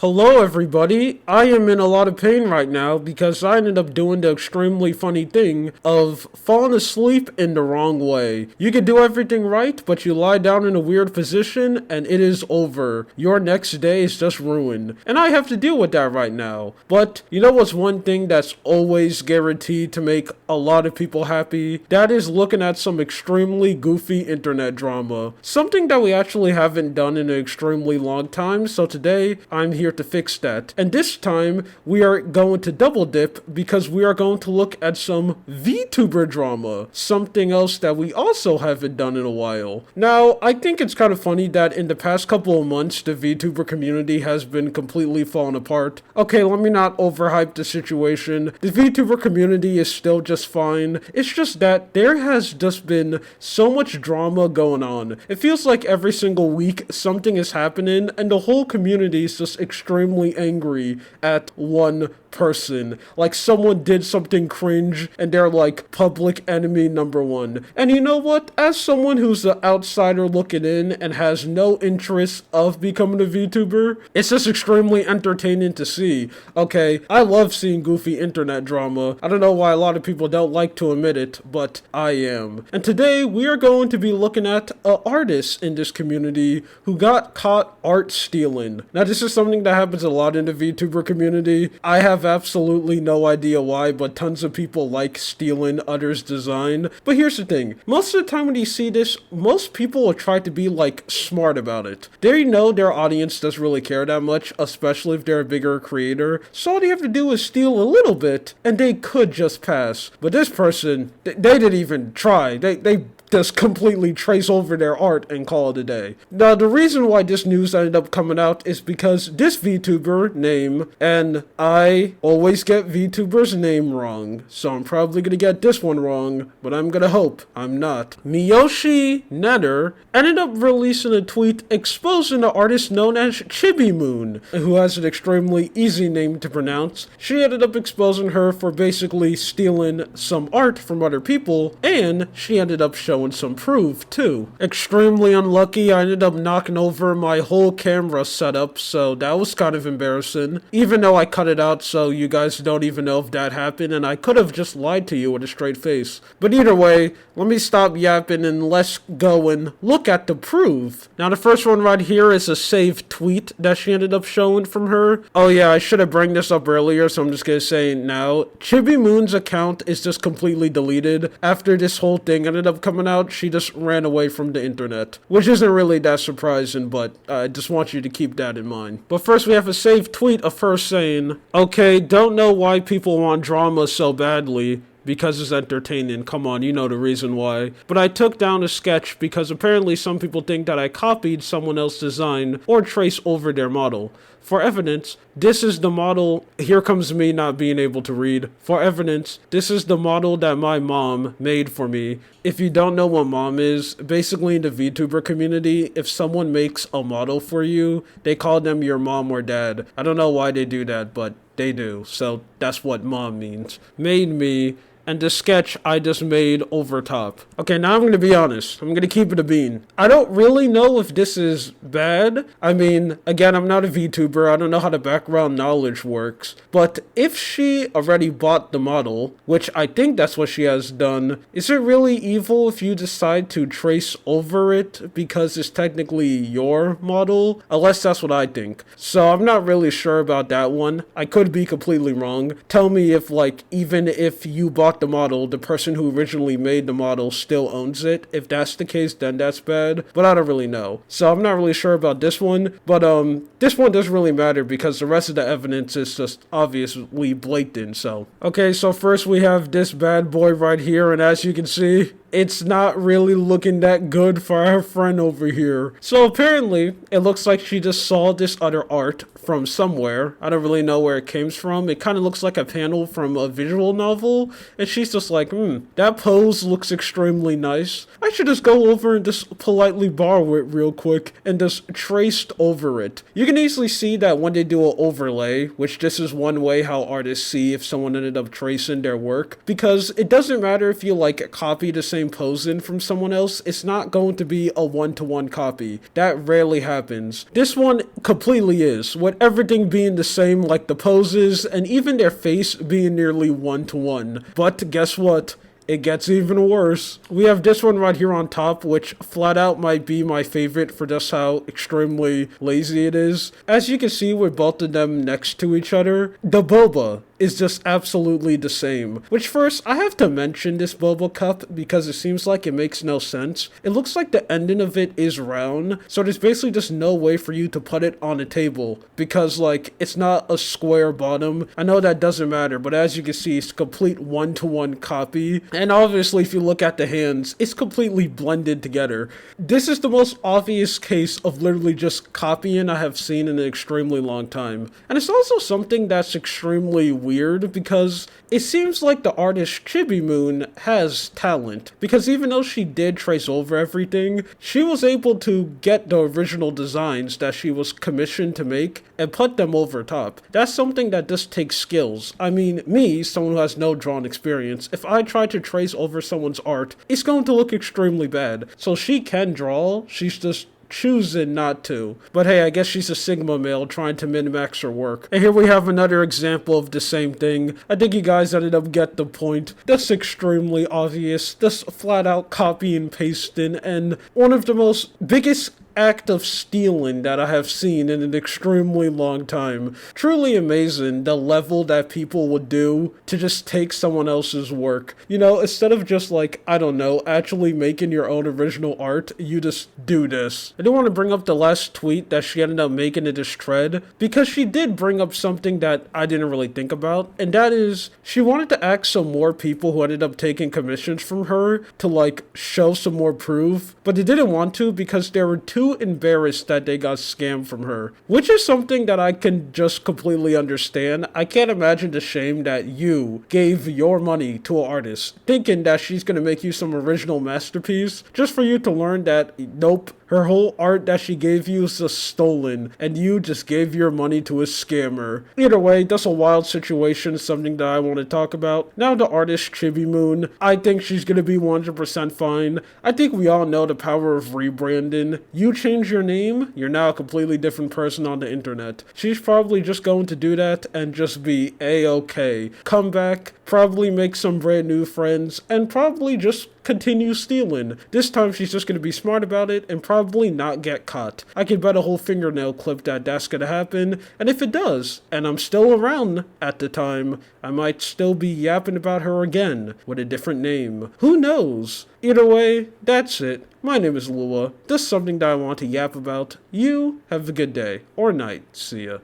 Hello everybody, I am in a lot of pain right now because I ended up doing the extremely funny thing of falling asleep in the wrong way. You can do everything right, but you lie down in a weird position and it is over. Your next day is just ruined. And I have to deal with that right now. But you know what's one thing that's always guaranteed to make a lot of people happy? That is looking at some extremely goofy internet drama. Something that we actually haven't done in an extremely long time, so today I'm here to fix that. And this time we are going to double dip because we are going to look at some Vtuber drama, something else that we also haven't done in a while. Now, I think it's kind of funny that in the past couple of months the Vtuber community has been completely falling apart. Okay, let me not overhype the situation. The Vtuber community is still just fine. It's just that there has just been so much drama going on. It feels like every single week something is happening and the whole community is just extremely angry at one person. Like someone did something cringe and they're like public enemy number one. And you know what? As someone who's an outsider looking in and has no interest of becoming a VTuber, it's just extremely entertaining to see. Okay, I love seeing goofy internet drama. I don't know why a lot of people don't like to admit it, but I am. And today we are going to be looking at artists in this community who got caught art stealing. Now this is something that happens a lot in the VTuber community. I have absolutely no idea why, but tons of people like stealing others' design. But here's the thing. Most of the time when you see this, most people will try to be like smart about it. They know their audience doesn't really care that much, especially if they're a bigger creator. So all they have to do is steal a little bit and they could just pass. But this person, they didn't even try. They just completely trace over their art and call it a day. Now, the reason why this news ended up coming out is because this VTuber name, and I always get VTuber's name wrong, so I'm probably gonna get this one wrong, but I'm gonna hope I'm not. Miyoshi Netter ended up releasing a tweet exposing the artist known as Chibi Moon, who has an extremely easy name to pronounce. She ended up exposing her for basically stealing some art from other people, and she ended up showing some proof too. Extremely unlucky, I ended up knocking over my whole camera setup, so that was kind of embarrassing. Even though I cut it out so you guys don't even know if that happened, and I could have just lied to you with a straight face. But either way, let me stop yapping and let's go and look at the proof. Now the first one right here is a saved tweet that she ended up showing from her. Oh yeah, I should have brought this up earlier, so I'm just gonna say it now. Chibi Moon's account is just completely deleted. After this whole thing ended up coming out, she just ran away from the internet, which isn't really that surprising, but I just want you to keep that in mind. But first we have a saved tweet of her saying, okay, don't know why people want drama so badly, because it's entertaining. Come on, you know the reason why. But I took down a sketch because apparently some people think that I copied someone else's design or traced over their model. For evidence, this is the model. Here comes me not being able to read. For evidence, this is the model that my mom made for me. If you don't know what mom is, basically in the VTuber community, if someone makes a model for you, they call them your mom or dad. I don't know why they do that, but they do. So that's what mom means. Made me. And the sketch I just made over top. Okay, now I'm going to be honest. I'm going to keep it a bean. I don't really know if this is bad. I mean, again, I'm not a VTuber. I don't know how the background knowledge works. But if she already bought the model, which I think that's what she has done, is it really evil if you decide to trace over it because it's technically your model? Unless that's what I think. So I'm not really sure about that one. I could be completely wrong. Tell me if, like, even if you bought the model, the person who originally made the model still owns it. If that's the case, then that's bad, but I don't really know. So I'm not really sure about this one, but this one doesn't really matter because the rest of the evidence is just obviously blatant. So okay, so first we have this bad boy right here, and as you can see, it's not really looking that good for our friend over here. So apparently, it looks like she just saw this other art from somewhere. I don't really know where it came from. It kind of looks like a panel from a visual novel. And she's just like, that pose looks extremely nice. I should just go over and just politely borrow it real quick and just traced over it. You can easily see that when they do an overlay, which this is one way how artists see if someone ended up tracing their work, because it doesn't matter if you like copy the same pose in from someone else, it's not going to be a one-to-one copy. That rarely happens. This one completely is. with everything being the same, like the poses and even their face being nearly one-to-one. But guess what? It gets even worse. We have this one right here on top, which flat out might be my favorite for just how extremely lazy it is. As you can see with both of them next to each other, the boba is just absolutely the same. Which first, I have to mention this boba cup because it seems like it makes no sense. It looks like the ending of it is round, so there's basically just no way for you to put it on a table because like it's not a square bottom. I know that doesn't matter, but as you can see, it's a complete one-to-one copy. And obviously, if you look at the hands, it's completely blended together. This is the most obvious case of literally just copying I have seen in an extremely long time. And it's also something that's extremely weird because it seems like the artist Chibi Moon has talent. Because even though she did trace over everything, she was able to get the original designs that she was commissioned to make and put them over top. That's something that just takes skills. I mean, me, someone who has no drawn experience, if I try to trace over someone's art, it's going to look extremely bad. So she can draw, she's just choosing not to. But hey, I guess she's a Sigma male trying to min-max her work. And here we have another example of the same thing. I think you guys ended up get the point. That's extremely obvious. That's flat out copy and pasting, and one of the most biggest act of stealing that I have seen in an extremely long time. Truly amazing the level that people would do to just take someone else's work. You know, instead of just like, I don't know, actually making your own original art, you just do this. I do want to bring up the last tweet that she ended up making in this thread because she did bring up something that I didn't really think about, and that is she wanted to ask some more people who ended up taking commissions from her to like show some more proof, but they didn't want to because there were too embarrassed that they got scammed from her, which is something that I can just completely understand. I can't imagine the shame that you gave your money to an artist thinking that she's gonna make you some original masterpiece just for you to learn that nope, her whole art that she gave you is just stolen, and you just gave your money to a scammer. Either way, that's a wild situation, something that I want to talk about. Now the artist Chibi Moon, I think she's gonna be 100% fine. I think we all know the power of rebranding. You change your name, you're now a completely different person on the internet. She's probably just going to do that and just be a-okay. Come back, probably make some brand new friends, and probably just continue stealing. This time she's just going to be smart about it and probably not get caught. I can bet a whole fingernail clip that that's going to happen, and if it does, and I'm still around at the time, I might still be yapping about her again with a different name. Who knows? Either way, that's it. My name is Lua. This is something that I want to yap about. You have a good day or night. See ya.